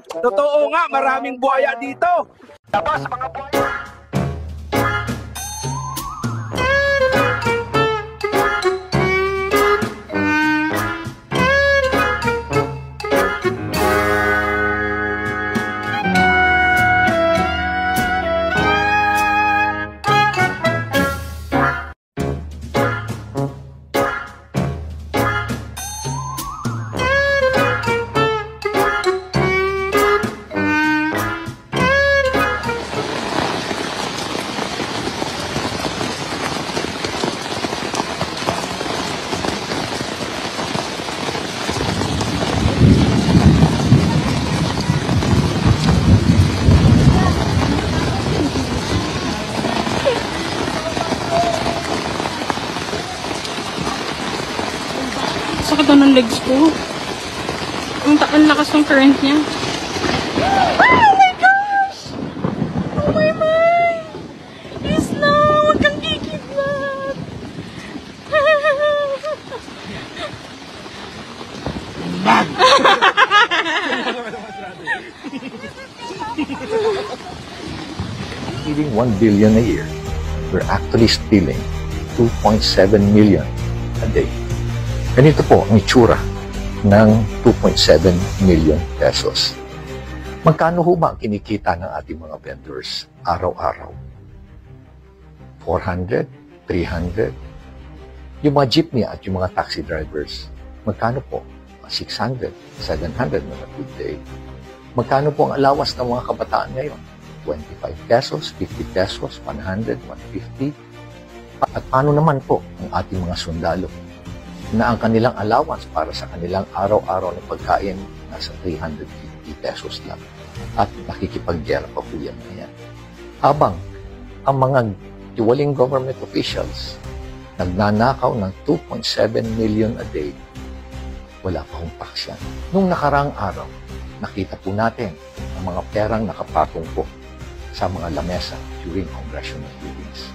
Totoo nga, maraming buhaya dito. Tapos mga buhaya. Sakit daw ng legs ko. Ang lakas ng current niya. Oh my gosh! Oh my! Please no! Huwag kang kikidnap! Stealing 1 billion a year, we're actually stealing 2.7 million a day. Ganito po ang itsura ng 2.7 million pesos. Magkano ho ba ang kinikita ng ating mga vendors araw-araw? 400? 300? Yung mga jeepney at yung mga taxi drivers, magkano po? 600, 700 na good day. Magkano po ang alawas ng mga kabataan ngayon? 25 pesos, 50 pesos, 100, 150. At paano naman po ang ating mga sundalo na ang kanilang allowance para sa kanilang araw-araw na pagkain nasa 350 pesos lang at nakikipag-gyera pa po yan na yan. Habang ang mga tiwaling government officials nagnanakaw ng 2.7 million a day, wala pa hong tax yan. Nung nakarang araw, nakita po natin ang mga perang nakapatong po sa mga lamesa during congressional hearings.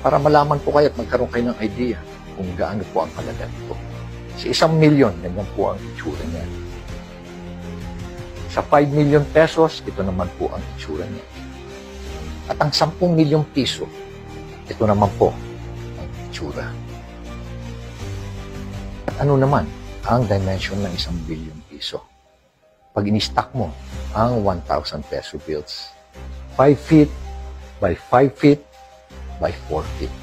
Para malaman po kayo at magkaroon kayo ng idea kung gaano po ang halaga nito. Sa 1 million, ganyan po ang itsura niya. Sa 5 million pesos, ito naman po ang itsura niya. At ang 10 million piso, ito naman po ang itsura. At ano naman ang dimension ng 1 billion piso? Pag in-stack mo ang 1,000 peso bills, 5 feet by 5 feet by 4 feet.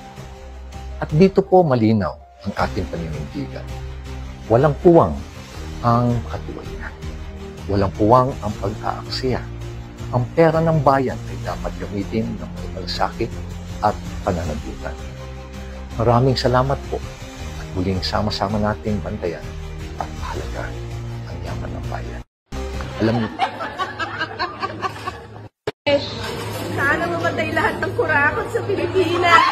At dito po malinaw ang ating paninindigan. Walang puwang ang katiwalian. Walang puwang ang pag-aaksaya. Ang pera ng bayan ay dapat gamitin ng may malasakit at pananagutan. Maraming salamat po at muling sama-sama nating bantayan at mahalagaan ang yaman ng bayan. Alam niyo, sana mamatay lahat ng kurakot sa Pilipinas.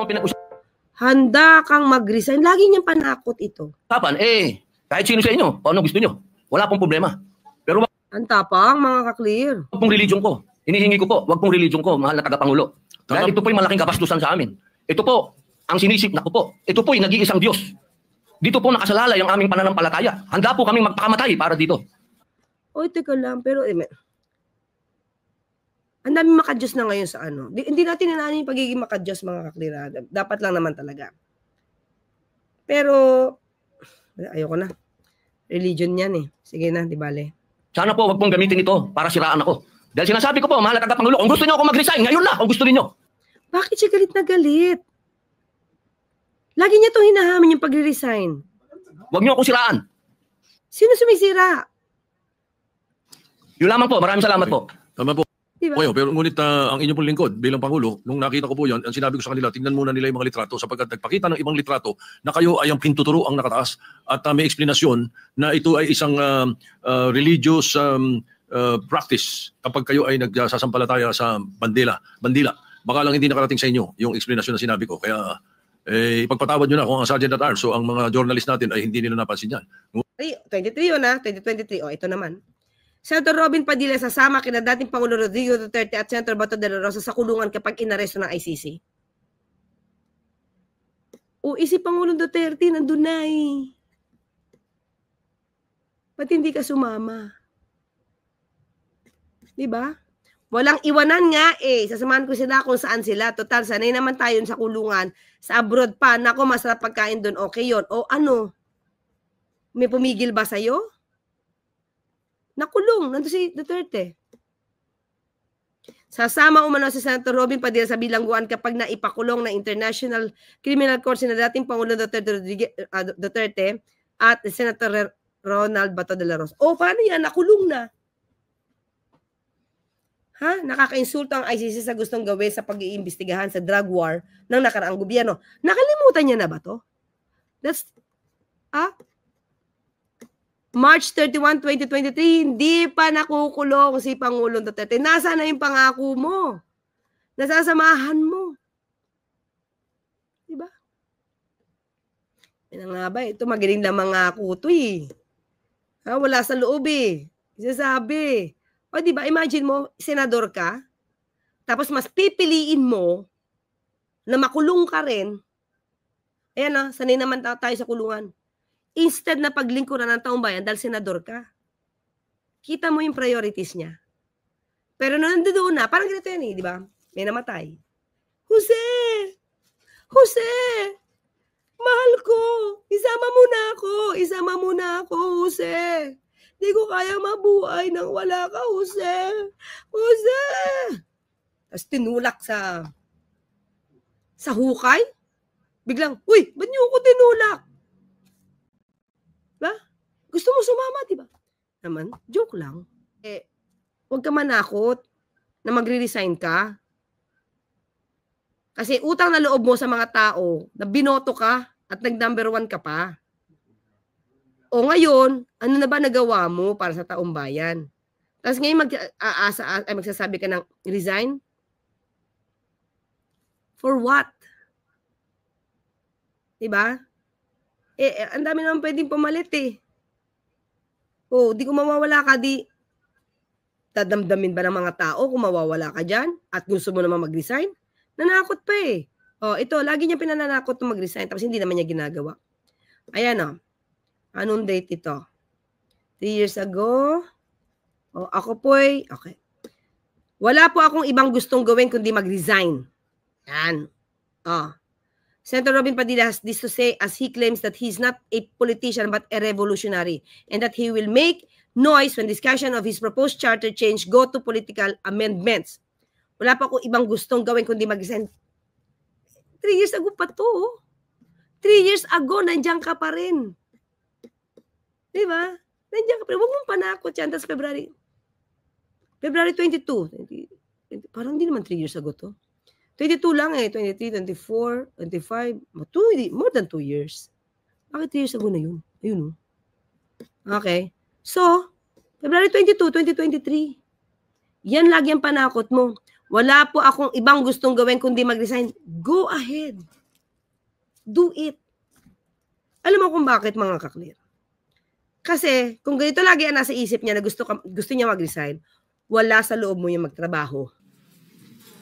ang pinag-usapan, Handa kang mag-resign. Lagi niyang panakot ito. kahit sino sa inyo, kung anong gusto nyo, wala pong problema. Pero wag Ang tapang, mga ka-clear. pong religion ko. Hinihingi ko po, wag pong religion ko, mahal na tagapangulo. Dahil ito po yung malaking kabastusan sa amin. Ito po, ang sinisip na ko po. Ito po yung nag-iisang Diyos. Dito po nakasalalay ang aming pananampalataya. Handa po kaming magpakamatay para dito. Oy, teka lang, pero ang dami makadiyos na ngayon sa ano. Hindi natin inaanin yung pagiging makadiyos, mga ka-clear. Dapat lang naman talaga. Pero, ayoko na. Religion yan eh. Sige na, di bale. Sana po wag pong gamitin ito para siraan ako. Dahil sinasabi ko po, mahal na tagapangulo, kung gusto niyo ako mag-resign, ngayon na, kung gusto niyo. Bakit siya galit na galit? Lagi niya itong hinahamin yung pagre-resign. Wag niyo akong siraan. Sino sumisira? Yun lamang po, maraming salamat po. Tama po. Diba? Okay, pero ngunit ang inyong pong lingkod bilang Pangulo, nung nakita ko po yan, ang sinabi ko sa kanila, tingnan muna nila yung mga litrato sapagkat nagpakita ng ibang litrato na kayo ay ang pintuturo ang nakataas at may eksplanasyon na ito ay isang religious practice kapag kayo ay nagsasampalataya sa bandila. Baka lang hindi nakarating sa inyo yung eksplanasyon na sinabi ko. Kaya ipagpatawad nyo na kung ang Sergeant at Arms o ang mga journalist natin ay hindi nila napansin yan. 23 yun ha, 2023. O, ito naman. Senator Robin Padilla sasama kina dating Pangulo Rodrigo Duterte at Senator Bato de la Rosa sa kulungan kapag inaresto ng ICC. O, si Pangulong Duterte nandun na eh. Ba't hindi ka sumama? Diba? Walang iwanan nga eh. Sasamahan ko sila kung saan sila. Total, sanay naman tayo sa kulungan. Sa abroad pa, nako, masarap pagkain doon. Okay yun. O ano? May pumigil ba sa'yo? Nakulong. Nandun si Duterte. Sasama umano si Senator Robin Padilla sa bilangguan kapag naipakulong na International Criminal Court sina dating Pangulo Duterte at Senator Ronald Bato de la Rosa. O, paano yan? Nakulong na. Ha? Nakaka-insulto ang ICC sa gustong gawin sa pag-iimbestigahan sa drug war ng nakaraang gobyerno. Nakalimutan niya na ba to? That's, March 31, 2023, hindi pa nakukulong si Pangulong Duterte. Nasaan na yung pangako mo? Nasasamahan mo. Diba? Yan nga ba? Ito magaling lang mangako to eh. Ha? Wala sa loob eh. Isasabi. O diba, imagine mo, senador ka, tapos mas pipiliin mo na makulong ka rin. Ayan na, sanay naman tayo sa kulungan. Instead na paglingkuran ng taong bayan dahil senador ka. Kita mo yung priorities niya. Pero nandoon na, parang ganito yan eh, di ba? May namatay. Jose! Mahal ko! Isama mo na ako, Jose! Di ko kaya mabuhay nang wala ka, Jose! Tapos tinulak sa hukay. Biglang, uy, ba't niyo ako tinulak? Ba? Gusto mo sumama, diba? Naman, joke lang. Huwag ka manakot na magre-resign ka. Kasi utang na loob mo sa mga tao na binoto ka at nag-number 1 ka pa. O ngayon, ano na ba nagawa mo para sa taong bayan? Tapos ngayon magsasabi ka ng resign? For what? Diba? Ang dami naman pwedeng pumalit eh. O, di kung mawawala ka, di dadamdamin ba ng mga tao kung mawawala ka dyan at gusto mo naman mag-resign? Nanakot pa eh. O, ito, lagi niya pinananakot na mag-resign tapos hindi naman niya ginagawa. Ayan o. Anong date ito? 3 years ago. O, ako po eh. Okay. Wala po akong ibang gustong gawin kundi mag-resign. Yan. O. Senator Robin Padilla has this to say as he claims that he's not a politician but a revolutionary and that he will make noise when discussion of his proposed charter change go to political amendments. Wala pa akong ibang gustong gawin kundi mag-resign. 3 years ago pa to. 3 years ago, nandiyan ka pa rin. Diba? Nandiyan ka pa rin. Huwag mong panakot yan. Tapos February 22. Parang hindi naman 3 years ago to. 22 lang eh. 23, 24, 25. More than 2 years. Bakit 3 years ago na yun? Ayun o. Okay. So, February 22, 2023. Yan lagi ang panakot mo. Wala po akong ibang gustong gawin kundi mag-resign. Go ahead. Do it. Alam mo kung bakit, mga kaklir? Kasi kung ganito lagi ang nasa isip niya na gusto niya mag-resign, wala sa loob mo yung magtrabaho.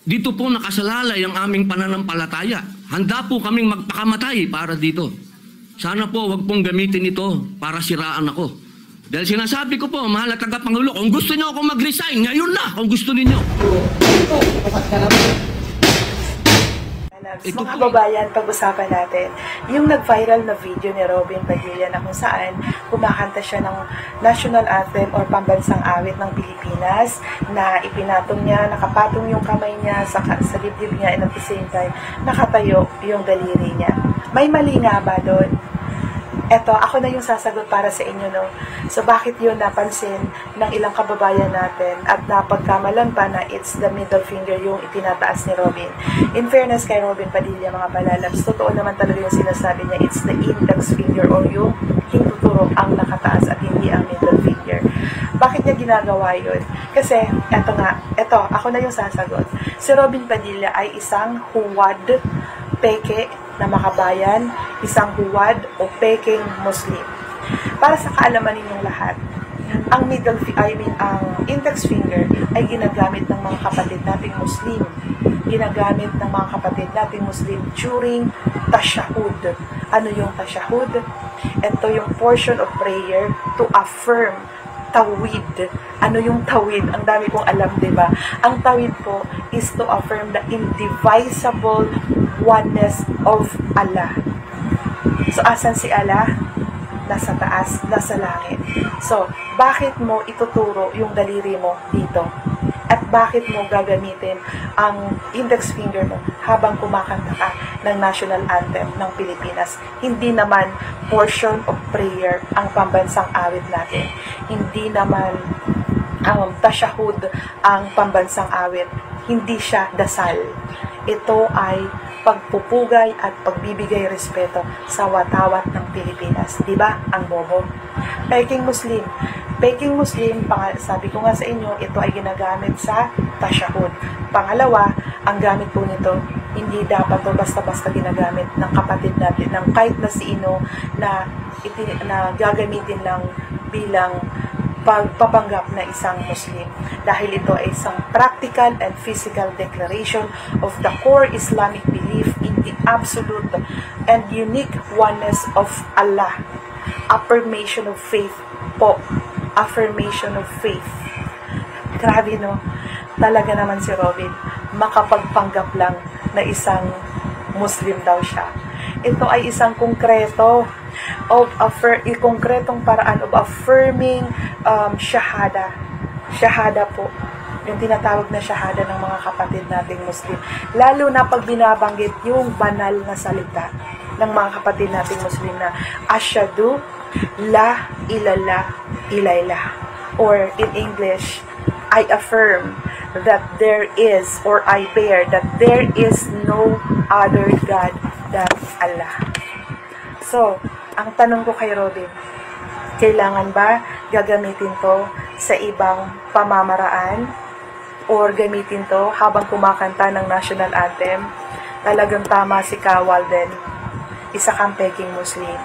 Dito po nakasalalay ang aming pananampalataya. Handa po kaming magpakamatay para dito. Sana po wag pong gamitin ito para siraan ako. Dahil sinasabi ko po, mahal na tagapangulo, kung gusto niyo ako mag-resign, ngayon na kung gusto ninyo. Mga kababayan, pag-usapan natin yung nag-viral na video ni Robin Padilla na kung saan kumakanta siya ng national anthem or pambansang awit ng Pilipinas na ipinatong niya, nakapatong yung kamay niya sa dibdib niya and at the same time nakatayo yung daliri niya. May mali nga ba doon? Eto, ako na yung sasagot para sa inyo, no? So, bakit yun napansin ng ilang kababayan natin at napagkamalan pa na it's the middle finger yung itinataas ni Robin? In fairness kay Robin Padilla, mga palalabs, totoo naman talaga yung sinasabi niya, it's the index finger or yung hintuturo ang nakataas at hindi ang middle finger. Bakit niya ginagawa yun? Kasi, eto, ako na yung sasagot. Si Robin Padilla ay isang huwad, peke na makabayan, isang huwad o peking Muslim. Para sa kaalaman ninyong lahat, ang ang index finger ay ginagamit ng mga kapatid nating Muslim. Ginagamit ng mga kapatid nating Muslim during tashahud. Ano yung tashahud? Ito yung portion of prayer to affirm tawid. Ano yung tawid? Ang dami kong alam, diba? Ang tawid po is to affirm the indivisible oneness of Allah. So, asan si Allah? Nasa taas, nasa langit. So, bakit mo ituturo yung daliri mo dito? At bakit mo gagamitin ang index finger mo habang kumakanta ka ng national anthem ng Pilipinas? Hindi naman portion of prayer ang pambansang awit natin. Hindi naman ang tashahud ang pambansang awit. Hindi siya dasal. Ito ay pagpupugay at pagbibigay respeto sa watawat ng Pilipinas. Diba? Ang bobo. Peking Muslim. Peking Muslim, sabi ko nga sa inyo, ito ay ginagamit sa tashahud. Pangalawa, ang gamit po nito, hindi dapat to basta-basta ginagamit ng kapatid natin, ng kahit na sino na gagamitin lang bilang pagpapanggap na isang Muslim. Dahil ito ay isang practical and physical declaration of the core Islamic belief in the absolute and unique oneness of Allah. Affirmation of faith po. Affirmation of faith. Grabe, no? Talaga naman si Robin, makapagpanggap lang na isang Muslim daw siya. Ito ay isang konkretong paraan of affirming shahada. Shahada po. Yung tinatawag na shahada ng mga kapatid nating Muslim. Lalo na pag binabanggit yung banal na salita ng mga kapatid nating Muslim na Ashhadu la ilaha illallah, or in English, I affirm that there is, or I bear that there is no other God than Allah. So, ang tanong ko kay Robin, kailangan ba gagamitin to sa ibang pamamaraan or gamitin to habang kumakanta ng national anthem? Talagang tama si Walden, isa kang peking Muslim.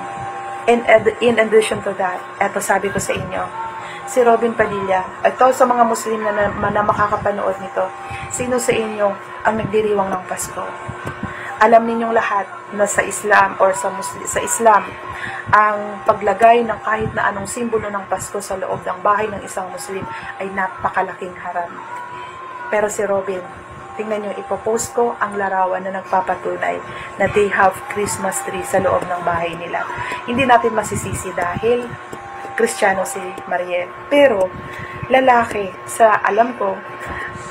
In addition to that, eto sabi ko sa inyo, si Robin Padilla, ito sa mga Muslim na makakapanood nito, sino sa inyo ang nagdiriwang ng Pasko? Alam ninyong lahat na sa Islam or sa Islam, ang paglagay ng kahit na anong simbolo ng Pasko sa loob ng bahay ng isang Muslim ay napakalaking haram. Pero si Robin, tingnan nyo, ipopost ko ang larawan na nagpapatunay na they have Christmas tree sa loob ng bahay nila. Hindi natin masisisi dahil Kristiyano si Mariel. Pero, lalaki, sa alam ko,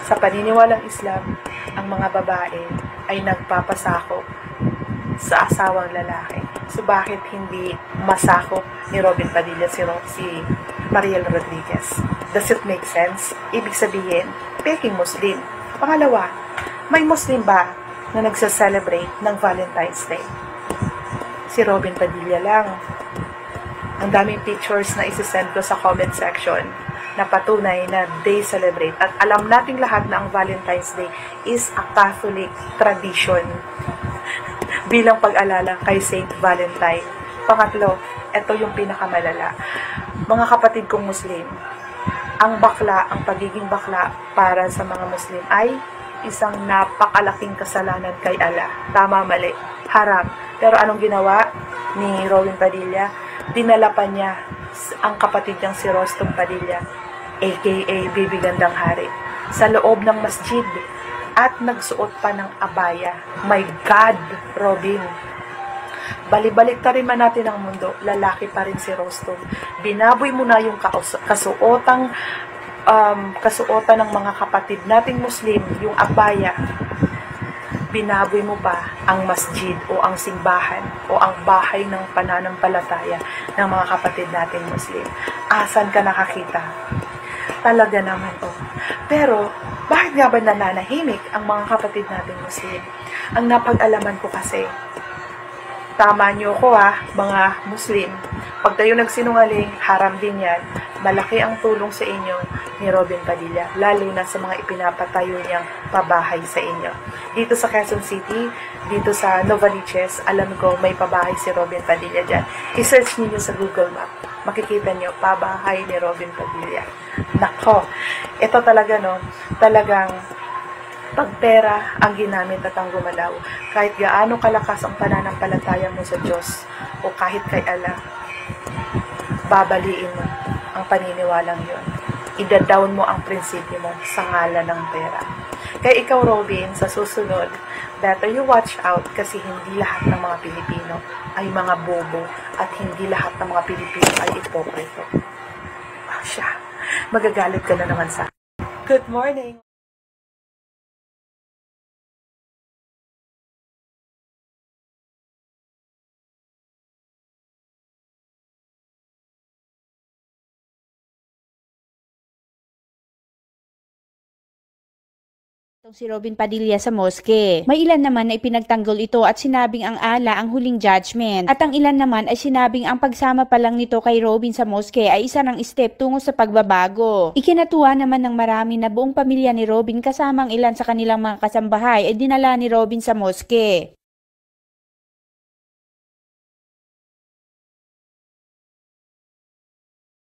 sa paniniwalang Islam, ang mga babae ay nagpapasakop sa asawang lalaki. So, bakit hindi masakop ni Robin Padilla si Mariel Rodriguez? Does it make sense? Ibig sabihin, peking Muslim. Pangalawa, may Muslim ba na nagsa-celebrate ng Valentine's Day? Si Robin Padilla lang. Ang daming pictures na isi-send ko sa comment section. na patunay na they celebrate. At alam nating lahat na ang Valentine's Day is a Catholic tradition bilang pag-alala kay Saint Valentine. Pangatlo, ito yung pinakamalala. Mga kapatid kong Muslim, ang pagiging bakla para sa mga Muslim ay isang napakalaking kasalanan kay Allah. Tama, mali, haram. Pero anong ginawa ni Robin Padilla? Dinala pa niya ang kapatid niyang si Rostom Padilla, aka Baby Gandang Hari, sa loob ng masjid at nagsuot pa ng abaya. My God, Robin! Balibalik ta rin man natin ang mundo, lalaki pa rin si Rostom. Binaboy mo na yung kasuotan ng mga kapatid nating Muslim, yung abaya. Binaboy mo pa ang masjid o ang simbahan o ang bahay ng pananampalataya ng mga kapatid nating Muslim. Asan ka nakakita? Talaga naman to. Pero, bakit nga ba nananahimik ang mga kapatid nating Muslim? Ang napag-alaman ko kasi, tama niyo ko mga Muslim, pag tayo nagsinungaling, haram din yan. Malaki ang tulong sa inyo ni Robin Padilla, lalo na sa mga ipinapatayo niyang pabahay sa inyo. Dito sa Quezon City, dito sa Novaliches, alam ko may pabahay si Robin Padilla dyan. I-search niyo sa Google Map. Makikita niyo, pabahay ni Robin Padilla. Nako, ito talaga talagang pagpera ang ginamit at ang gumalaw. Kahit gaano kalakas ang pananampalataya mo sa Diyos o kahit kay Allah, babaliin mo ang paniniwalang yon. Ida-down mo ang prinsipyo mo sa ngalan ng pera. Kaya ikaw, Robin, sa susunod, better you watch out kasi hindi lahat ng mga Pilipino ay mga bobo at hindi lahat ng mga Pilipino ay ipokrito. Siya, magagalit ka na naman sa akin. Good morning! Si Robin Padilla sa moske. May ilan naman na ipinagtanggol ito at sinabing ang ala ang huling judgment. At ang ilan naman ay sinabing ang pagsama pa lang nito kay Robin sa moske ay isa ng step tungo sa pagbabago. Ikinatuwa naman ng marami na buong pamilya ni Robin kasama ang ilan sa kanilang mga kasambahay ay dinala ni Robin sa moske.